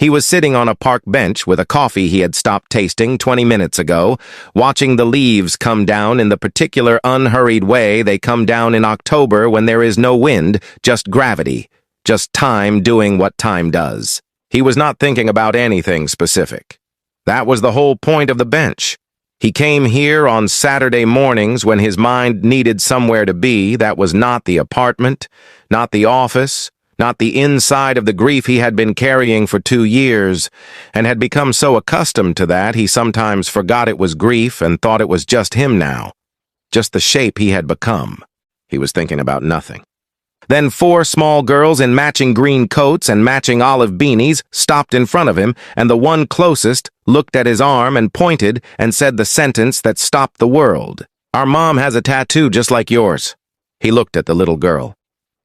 He was sitting on a park bench with a coffee he had stopped tasting 20 minutes ago, watching the leaves come down in the particular unhurried way they come down in October when there is no wind, just gravity, just time doing what time does. He was not thinking about anything specific. That was the whole point of the bench. He came here on Saturday mornings when his mind needed somewhere to be that was not the apartment, not the office, not the inside of the grief he had been carrying for 2 years, and had become so accustomed to that he sometimes forgot it was grief and thought it was just him now, just the shape he had become. He was thinking about nothing. Then 4 small girls in matching green coats and matching olive beanies stopped in front of him, and the one closest looked at his arm and pointed and said the sentence that stopped the world. "Our mom has a tattoo just like yours." He looked at the little girl.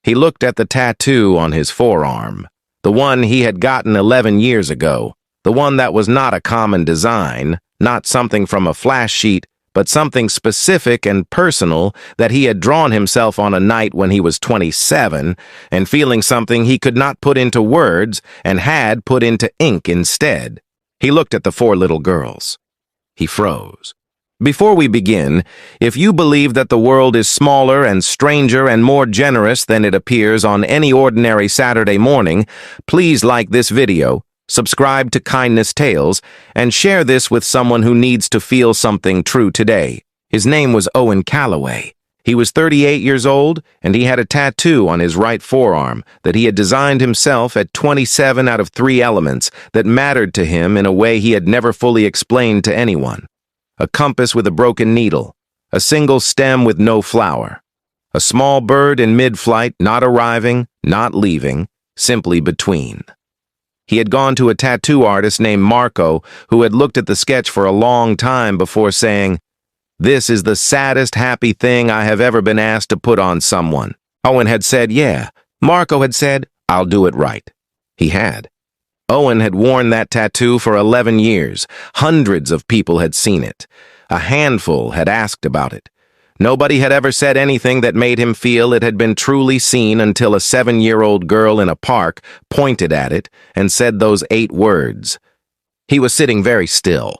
He looked at the tattoo on his forearm, the one he had gotten 11 years ago, the one that was not a common design, not something from a flash sheet, but something specific and personal that he had drawn himself on a night when he was 27, and feeling something he could not put into words and had put into ink instead. He looked at the 4 little girls. He froze. Before we begin, if you believe that the world is smaller and stranger and more generous than it appears on any ordinary Saturday morning, please like this video, subscribe to Kindness Tales, and share this with someone who needs to feel something true today. His name was Owen Calloway. He was 38 years old, and he had a tattoo on his right forearm that he had designed himself at 27 out of 3 elements that mattered to him in a way he had never fully explained to anyone. A compass with a broken needle, a single stem with no flower, a small bird in mid-flight, not arriving, not leaving, simply between. He had gone to a tattoo artist named Marco, who had looked at the sketch for a long time before saying, "This is the saddest happy thing I have ever been asked to put on someone." Owen had said, yeah. Marco had said, "I'll do it right." He had. Owen had worn that tattoo for 11 years. Hundreds of people had seen it. A handful had asked about it. Nobody had ever said anything that made him feel it had been truly seen until a 7-year-old girl in a park pointed at it and said those 8 words. He was sitting very still.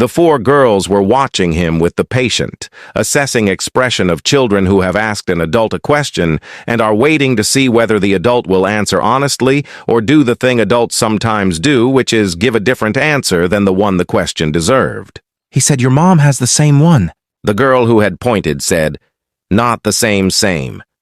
The 4 girls were watching him with the patient, assessing expression of children who have asked an adult a question and are waiting to see whether the adult will answer honestly or do the thing adults sometimes do, which is give a different answer than the one the question deserved. He said, "Your mom has the same one." The girl who had pointed said, "Not the same,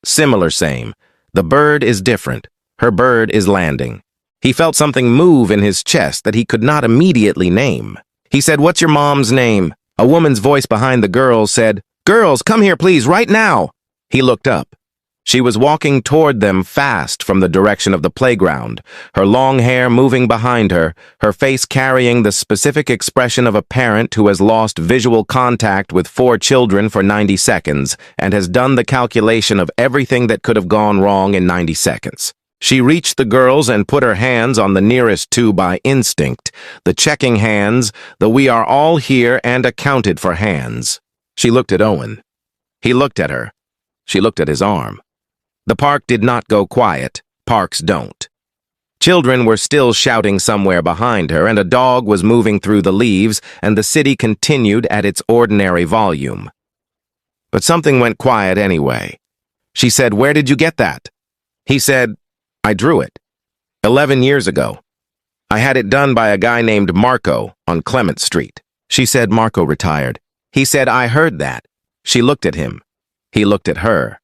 similar same. The bird is different. Her bird is landing." He felt something move in his chest that he could not immediately name. He said, "What's your mom's name?" A woman's voice behind the girls said, "Girls, come here please, right now." He looked up. She was walking toward them fast from the direction of the playground, her long hair moving behind her, her face carrying the specific expression of a parent who has lost visual contact with 4 children for 90 seconds and has done the calculation of everything that could have gone wrong in 90 seconds. She reached the girls and put her hands on the nearest 2 by instinct, the checking hands, the we are all here and accounted for hands. She looked at Owen. He looked at her. She looked at his arm. The park did not go quiet. Parks don't. Children were still shouting somewhere behind her, and a dog was moving through the leaves, and the city continued at its ordinary volume. But something went quiet anyway. She said, "Where did you get that?" He said, "I drew it. 11 years ago. I had it done by a guy named Marco on Clement Street." She said Marco retired. He said, "I heard that." She looked at him. He looked at her.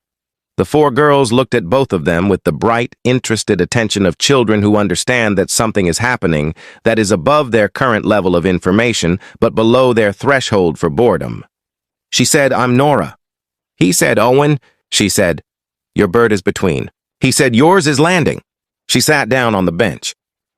The 4 girls looked at both of them with the bright, interested attention of children who understand that something is happening that is above their current level of information but below their threshold for boredom. She said, "I'm Nora." He said, "Owen." She said, "Your bird is between." He said, "Yours is landing." She sat down on the bench.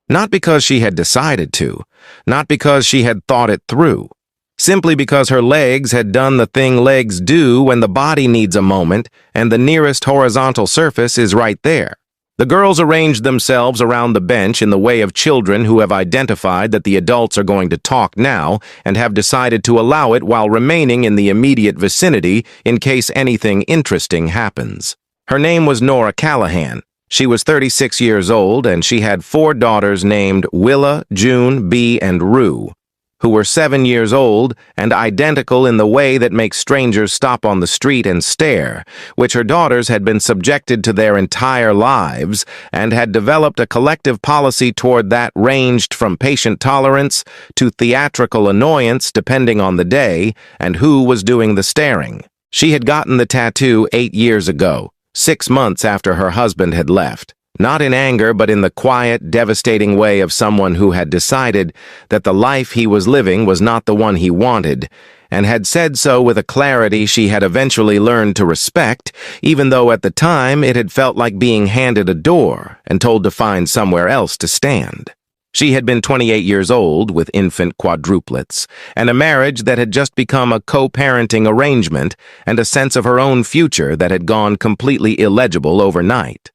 Not because she had decided to, not because she had thought it through, simply because her legs had done the thing legs do when the body needs a moment and the nearest horizontal surface is right there. The girls arranged themselves around the bench in the way of children who have identified that the adults are going to talk now and have decided to allow it while remaining in the immediate vicinity in case anything interesting happens. Her name was Nora Callahan. She was 36 years old, and she had 4 daughters named Willa, June, Bee, and Rue, who were 7 years old and identical in the way that makes strangers stop on the street and stare, which her daughters had been subjected to their entire lives and had developed a collective policy toward that ranged from patient tolerance to theatrical annoyance depending on the day and who was doing the staring. She had gotten the tattoo 8 years ago, 6 months after her husband had left. Not in anger, but in the quiet, devastating way of someone who had decided that the life he was living was not the one he wanted, and had said so with a clarity she had eventually learned to respect, even though at the time it had felt like being handed a door and told to find somewhere else to stand. She had been 28 years old with infant quadruplets, and a marriage that had just become a co-parenting arrangement and a sense of her own future that had gone completely illegible overnight.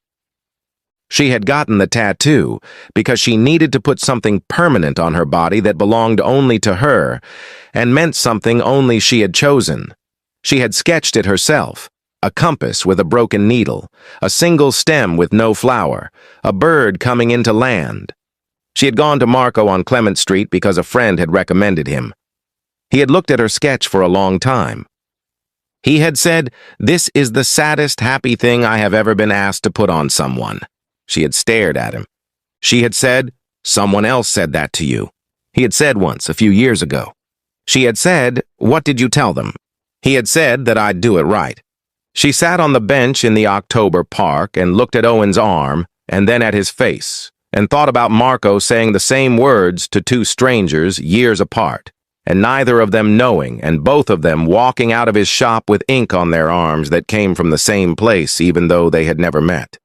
She had gotten the tattoo because she needed to put something permanent on her body that belonged only to her and meant something only she had chosen. She had sketched it herself, a compass with a broken needle, a single stem with no flower, a bird coming into land. She had gone to Marco on Clement Street because a friend had recommended him. He had looked at her sketch for a long time. He had said, "This is the saddest happy thing I have ever been asked to put on someone." She had stared at him. She had said, "Someone else said that to you." He had said once, a few years ago. She had said, "What did you tell them?" He had said that I'd do it right. She sat on the bench in the October park and looked at Owen's arm and then at his face and thought about Marco saying the same words to 2 strangers years apart, and neither of them knowing and both of them walking out of his shop with ink on their arms that came from the same place even though they had never met.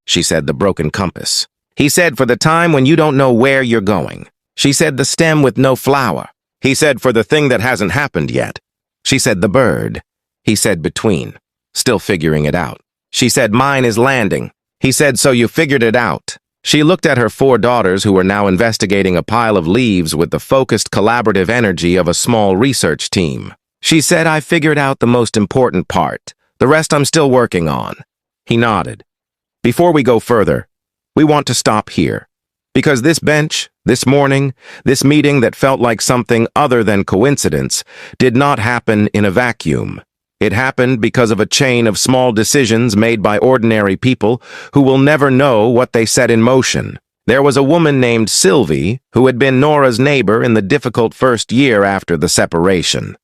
She said the broken compass. He said for the time when you don't know where you're going. She said the stem with no flower. He said for the thing that hasn't happened yet. She said the bird. He said between, still figuring it out. She said mine is landing. He said so you figured it out. She looked at her 4 daughters who were now investigating a pile of leaves with the focused collaborative energy of a small research team. She said I figured out the most important part. The rest I'm still working on. He nodded. Before we go further, we want to stop here, because this bench, this morning, this meeting that felt like something other than coincidence, did not happen in a vacuum. It happened because of a chain of small decisions made by ordinary people who will never know what they set in motion. There was a woman named Sylvie who had been Nora's neighbor in the difficult first year after the separation.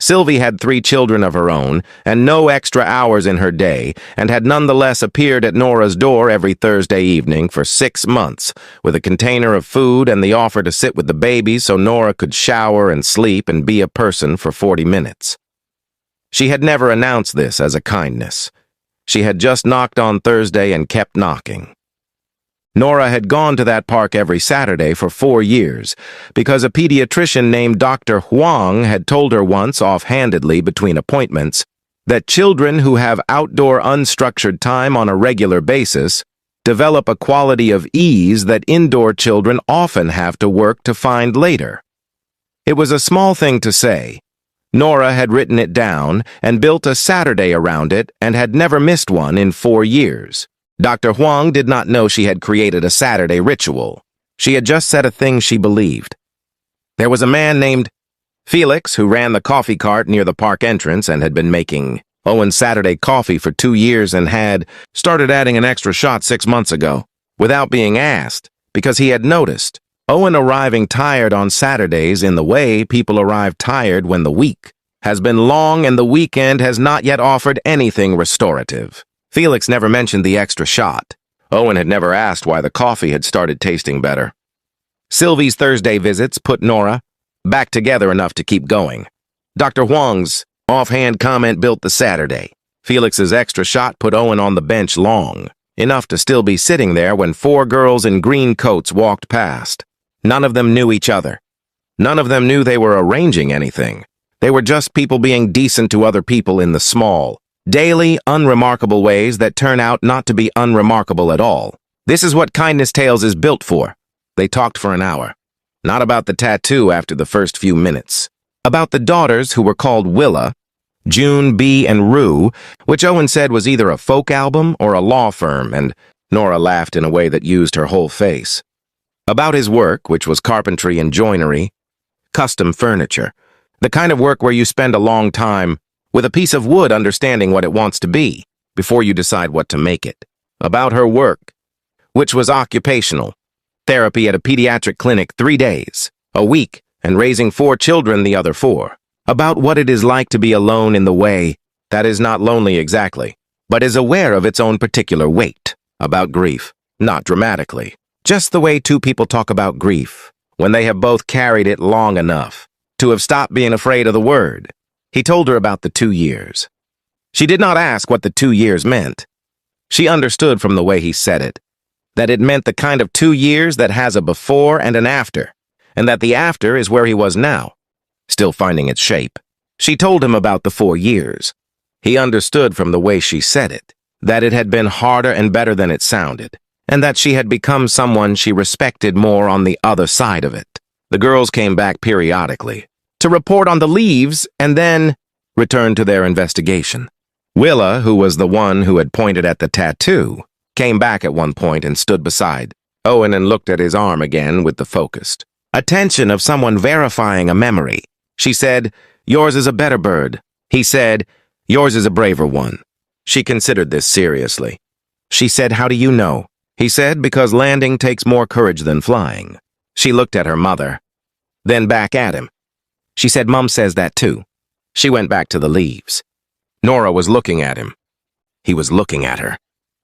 Sylvie had 3 children of her own and no extra hours in her day and had nonetheless appeared at Nora's door every Thursday evening for 6 months with a container of food and the offer to sit with the baby so Nora could shower and sleep and be a person for 40 minutes. She had never announced this as a kindness. She had just knocked on Thursday and kept knocking. Nora had gone to that park every Saturday for 4 years because a pediatrician named Dr. Huang had told her once offhandedly between appointments that children who have outdoor unstructured time on a regular basis develop a quality of ease that indoor children often have to work to find later. It was a small thing to say. Nora had written it down and built a Saturday around it and had never missed one in 4 years. Dr. Huang did not know she had created a Saturday ritual. She had just said a thing she believed. There was a man named Felix who ran the coffee cart near the park entrance and had been making Owen's Saturday coffee for 2 years and had started adding an extra shot 6 months ago, without being asked, because he had noticed Owen arriving tired on Saturdays in the way people arrive tired when the week has been long and the weekend has not yet offered anything restorative. Felix never mentioned the extra shot. Owen had never asked why the coffee had started tasting better. Sylvie's Thursday visits put Nora back together enough to keep going. Dr. Huang's offhand comment built the Saturday. Felix's extra shot put Owen on the bench long, enough to still be sitting there when 4 girls in green coats walked past. None of them knew each other. None of them knew they were arranging anything. They were just people being decent to other people in the small, daily, unremarkable ways that turn out not to be unremarkable at all. This is what Kindness Tales is built for. They talked for an hour. Not about the tattoo after the first few minutes. About the daughters who were called Willa, June, Bee, and Rue, which Owen said was either a folk album or a law firm, and Nora laughed in a way that used her whole face. About his work, which was carpentry and joinery, custom furniture, the kind of work where you spend a long time with a piece of wood understanding what it wants to be before you decide what to make it. About her work, which was occupational, therapy at a pediatric clinic 3 days, a week, and raising 4 children the other 4. About what it is like to be alone in the way that is not lonely exactly, but is aware of its own particular weight. About grief, not dramatically, just the way 2 people talk about grief, when they have both carried it long enough to have stopped being afraid of the word. He told her about the 2 years. She did not ask what the 2 years meant. She understood from the way he said it, that it meant the kind of 2 years that has a before and an after, and that the after is where he was now, still finding its shape. She told him about the 4 years. He understood from the way she said it, that it had been harder and better than it sounded, and that she had become someone she respected more on the other side of it. The girls came back periodically to report on the leaves and then returned to their investigation. Willa, who was the one who had pointed at the tattoo, came back at one point and stood beside Owen and looked at his arm again with the focused attention of someone verifying a memory. She said, "Yours is a better bird." He said, "Yours is a braver one." She considered this seriously. She said, "How do you know?" He said, "Because landing takes more courage than flying." She looked at her mother, then back at him. She said, "Mom says that too." She went back to the leaves. Nora was looking at him. He was looking at her.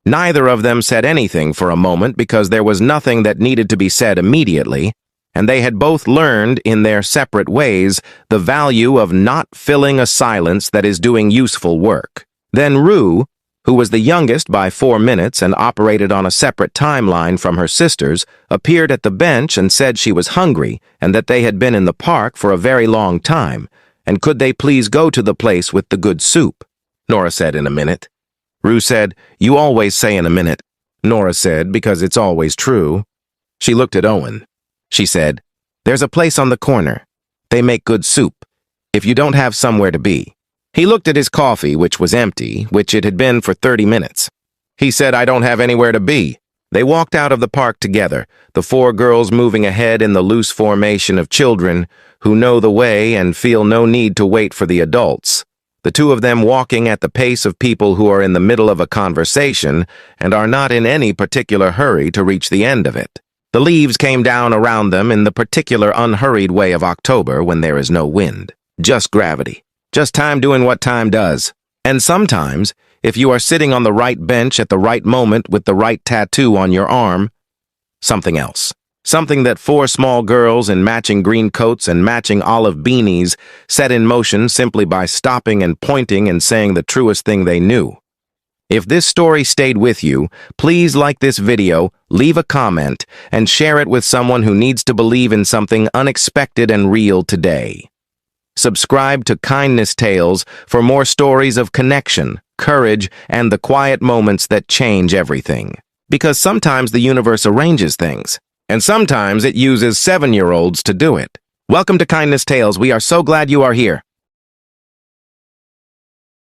Neither of them said anything for a moment because there was nothing that needed to be said immediately, and they had both learned in their separate ways the value of not filling a silence that is doing useful work. Then Rue, who was the youngest by 4 minutes and operated on a separate timeline from her sisters, appeared at the bench and said she was hungry and that they had been in the park for a very long time, and could they please go to the place with the good soup? Nora said, "In a minute." Rue said, "You always say in a minute." Nora said, "Because it's always true." She looked at Owen. She said, "There's a place on the corner. They make good soup, if you don't have somewhere to be." He looked at his coffee, which was empty, which it had been for 30 minutes. He said, "I don't have anywhere to be." They walked out of the park together, the 4 girls moving ahead in the loose formation of children who know the way and feel no need to wait for the adults. The 2 of them walking at the pace of people who are in the middle of a conversation and are not in any particular hurry to reach the end of it. The leaves came down around them in the particular unhurried way of October when there is no wind. Just gravity. Just time doing what time does. And sometimes, if you are sitting on the right bench at the right moment with the right tattoo on your arm, something else. Something that 4 small girls in matching green coats and matching olive beanies set in motion simply by stopping and pointing and saying the truest thing they knew. If this story stayed with you, please like this video, leave a comment, and share it with someone who needs to believe in something unexpected and real today. Subscribe to Kindness Tales for more stories of connection, courage, and the quiet moments that change everything. Because sometimes the universe arranges things, and sometimes it uses 7-year-olds to do it. Welcome to Kindness Tales. We are so glad you are here.